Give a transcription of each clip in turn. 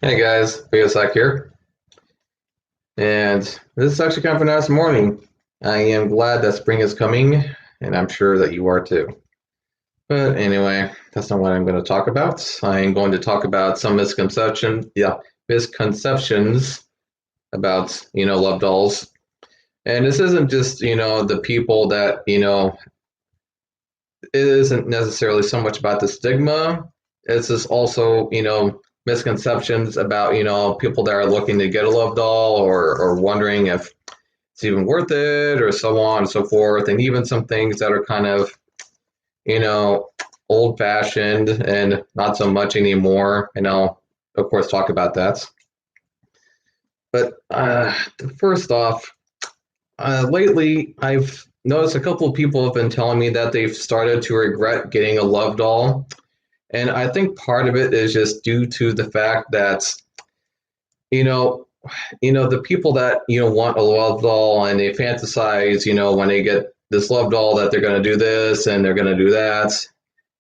Hey guys, Biosec here, and this is actually kind of a nice morning. I am glad that spring is coming, and I'm sure that you are too. But anyway, that's not what I'm going to talk about. I'm going to talk about some misconceptions about love dolls. And this isn't just the people that it isn't necessarily so much about the stigma. It's just also misconceptions about people that are looking to get a love doll or wondering if it's even worth it or so on and so forth, and even some things that are kind of you know old fashioned and not so much anymore, and I'll of course talk about that. But first off, lately I've noticed a couple of people have been telling me that they've started to regret getting a love doll. And I think part of it is just due to the fact that, you know, the people that, want a love doll and they fantasize, when they get this love doll that they're going to do this and they're going to do that.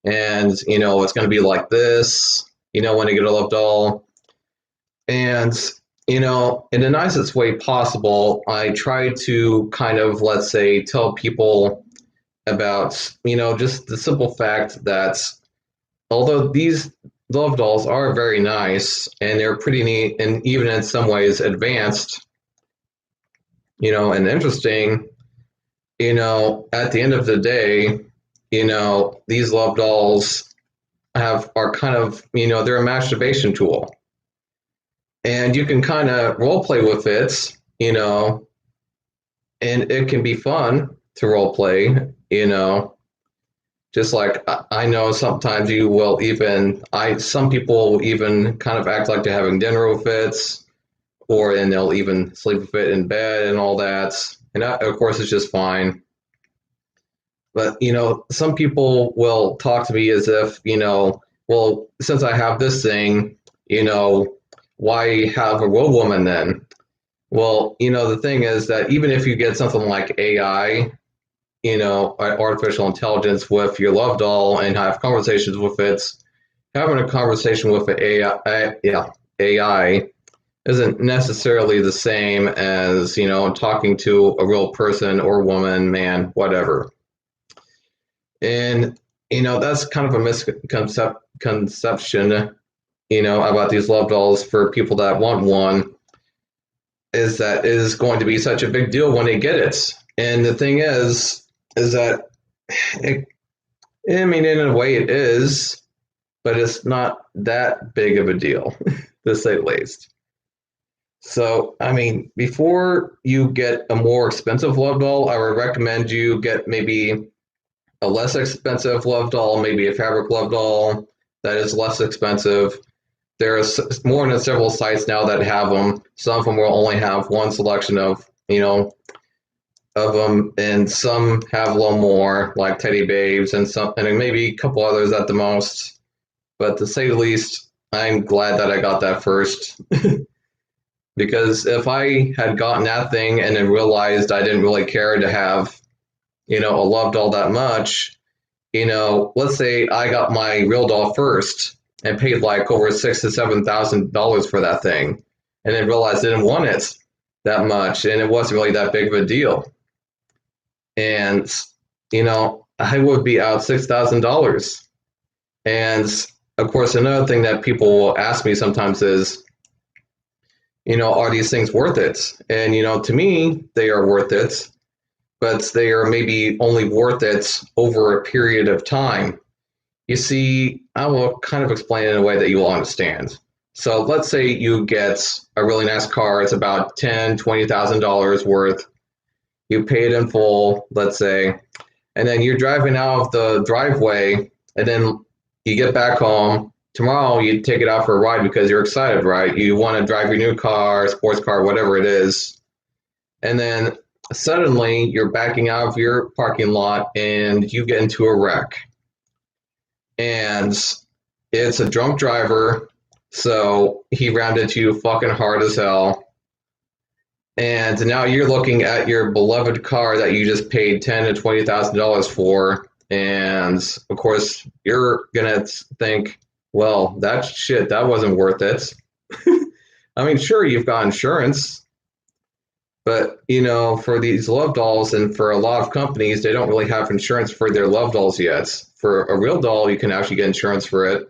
And, it's going to be like this, when they get a love doll. And, in the nicest way possible, I try to kind of, let's say, tell people about, just the simple fact that although these love dolls are very nice and they're pretty neat and even in some ways advanced, and interesting, at the end of the day, these love dolls are kind of, they're a masturbation tool. And you can kind of role play with it, and it can be fun to role play, just like I know sometimes you will even some people will even kind of act like they're having dinner with it, or and they'll even sleep with it in bed and all that. And that, of course, is just fine. But some people will talk to me as if well, since I have this thing, why have a real woman then? Well, the thing is that even if you get something like AI, artificial intelligence with your love doll and have conversations with it, having a conversation with an AI isn't necessarily the same as, talking to a real person or woman, man, whatever. And, that's kind of a misconception, about these love dolls for people that want one, is that it is going to be such a big deal when they get it. And the thing is that it, I mean, in a way, it is, but it's not that big of a deal, to say the least. So, I mean, before you get a more expensive love doll, I would recommend you get maybe a less expensive love doll, maybe a fabric love doll that is less expensive. There's more than several sites now that have them. Some of them will only have one selection of them, and some have a little more, like Teddy Babes, and some, and maybe a couple others at the most. But to say the least, I'm glad that I got that first, because if I had gotten that thing and then realized I didn't really care to have, a love doll that much, let's say I got my real doll first and paid like over $6,000 to $7,000 for that thing, and then realized I didn't want it that much, and it wasn't really that big of a deal. And I would be out $6,000. And of course, another thing that people will ask me sometimes is, are these things worth it? And to me, they are worth it, but they are maybe only worth it over a period of time. You see, I will kind of explain it in a way that you will understand. So let's say you get a really nice car. It's about $10,000, $20,000 worth. You pay it in full, let's say, and then you're driving out of the driveway, and then you get back home. Tomorrow, you take it out for a ride because you're excited, right? You want to drive your new car, sports car, whatever it is. And then suddenly, you're backing out of your parking lot and you get into a wreck. And it's a drunk driver, so he rammed into you fucking hard as hell. And now you're looking at your beloved car that you just paid $10,000 to $20,000 for, and of course you're gonna think, well, that shit, that wasn't worth it. I mean, sure, you've got insurance, but for these love dolls and for a lot of companies, they don't really have insurance for their love dolls yet. For a real doll, you can actually get insurance for it.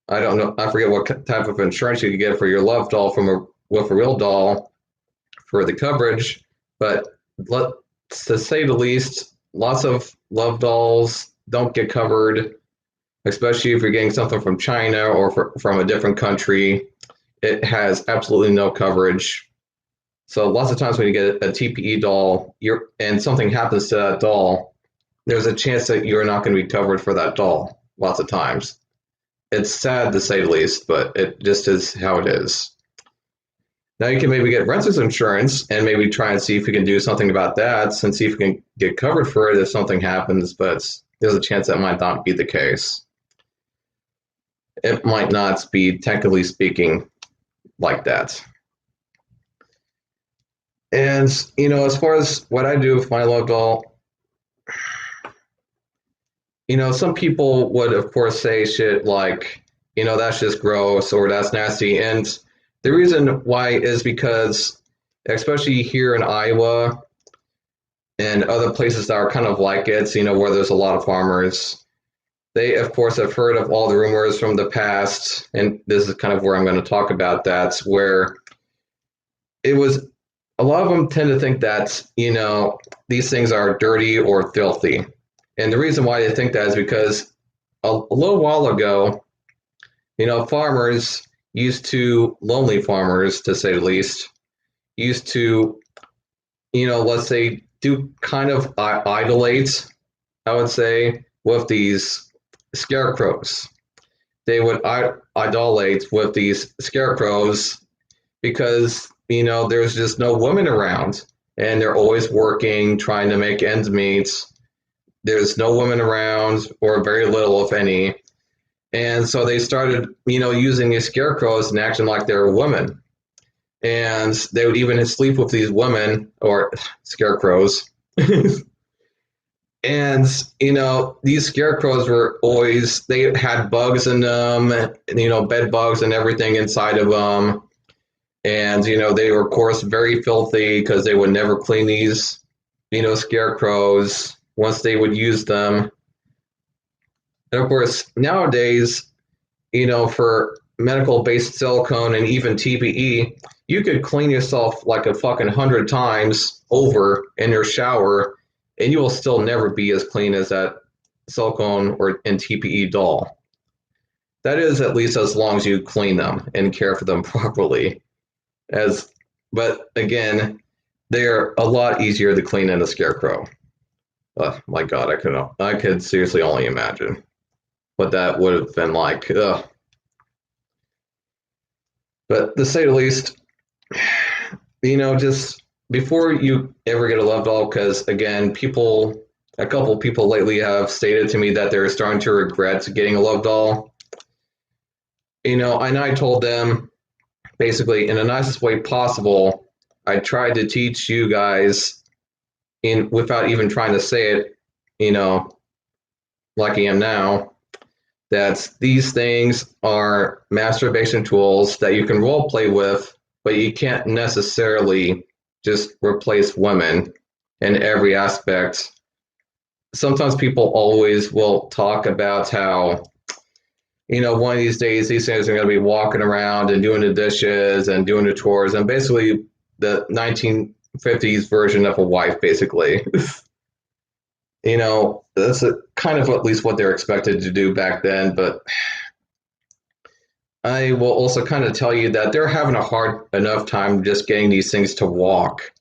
I don't know, I forget what type of insurance you can get for your love doll with a real doll for the coverage, but to say the least, lots of love dolls don't get covered, especially if you're getting something from China or from a different country. It has absolutely no coverage. So lots of times when you get a TPE doll, and something happens to that doll, there's a chance that you're not going to be covered for that doll. Lots of times, it's sad to say the least, but it just is how it is. Now you can maybe get renter's insurance and maybe try and see if you can do something about that and see if you can get covered for it if something happens, but there's a chance that might not be the case. It might not be, technically speaking, like that. And, as far as what I do with my love doll, some people would, of course, say shit like, that's just gross or that's nasty. And the reason why is because, especially here in Iowa and other places that are kind of like it, where there's a lot of farmers, they, of course, have heard of all the rumors from the past. And this is kind of where I'm going to talk about that, where it was a lot of them tend to think that, these things are dirty or filthy. And the reason why they think that is because a little while ago, lonely farmers, to say the least, used to, let's say, do kind of idolate, I would say, with these scarecrows. They would idolate with these scarecrows because, there's just no women around and they're always working, trying to make ends meet. There's no women around or very little, if any. And so they started, using these scarecrows and acting like they were women. And they would even sleep with these women or scarecrows. And, these scarecrows were always, they had bugs in them, bed bugs and everything inside of them. And, they were, of course, very filthy because they would never clean these, scarecrows once they would use them. And of course, nowadays, for medical-based silicone and even TPE, you could clean yourself like a fucking 100 times over in your shower, and you will still never be as clean as that silicone and TPE doll. That is at least as long as you clean them and care for them properly. But again, they're a lot easier to clean than a scarecrow. Oh my God, I could seriously only imagine what that would have been like. Ugh. But to say the least, just before you ever get a love doll, because again, a couple people lately have stated to me that they're starting to regret getting a love doll. And I told them, basically, in the nicest way possible, I tried to teach you guys without even trying to say it, like I am now, that these things are masturbation tools that you can role play with, but you can't necessarily just replace women in every aspect. Sometimes people always will talk about how, one of these days, these things are going to be walking around and doing the dishes and doing the chores, and basically the 1950s version of a wife, basically. That's kind of at least what they're expected to do back then. But I will also kind of tell you that they're having a hard enough time just getting these things to walk.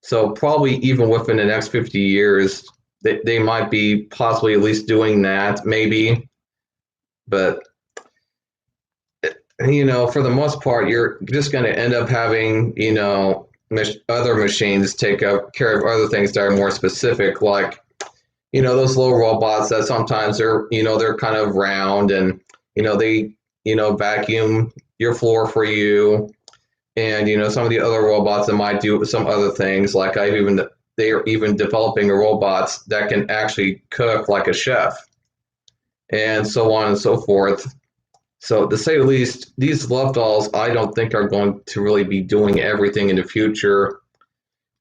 So probably even within the next 50 years, they might be possibly at least doing that, maybe. But, for the most part, you're just going to end up having, other machines take care of other things that are more specific, like, those little robots that sometimes they're kind of round and, they, vacuum your floor for you. And, some of the other robots that might do some other things, like they are even developing robots that can actually cook like a chef and so on and so forth. So to say the least, these love dolls I don't think are going to really be doing everything in the future.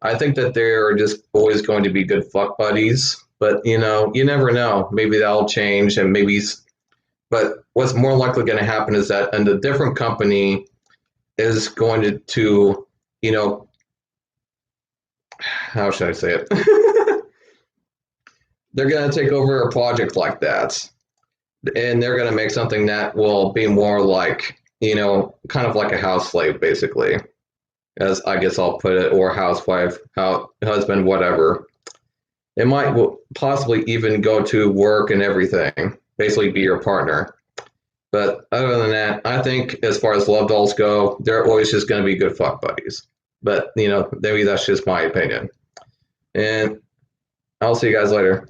I think that they're just always going to be good fuck buddies. But you never know. Maybe that'll change, and maybe. But what's more likely going to happen is that, and a different company is going to you know, how should I say it? They're going to take over a project like that, and they're going to make something that will be more like, kind of like a house slave, basically, as I guess I'll put it, or housewife, husband, whatever. It might possibly even go to work and everything, basically be your partner. But other than that, I think as far as love dolls go, they're always just going to be good fuck buddies. But, maybe that's just my opinion. And I'll see you guys later.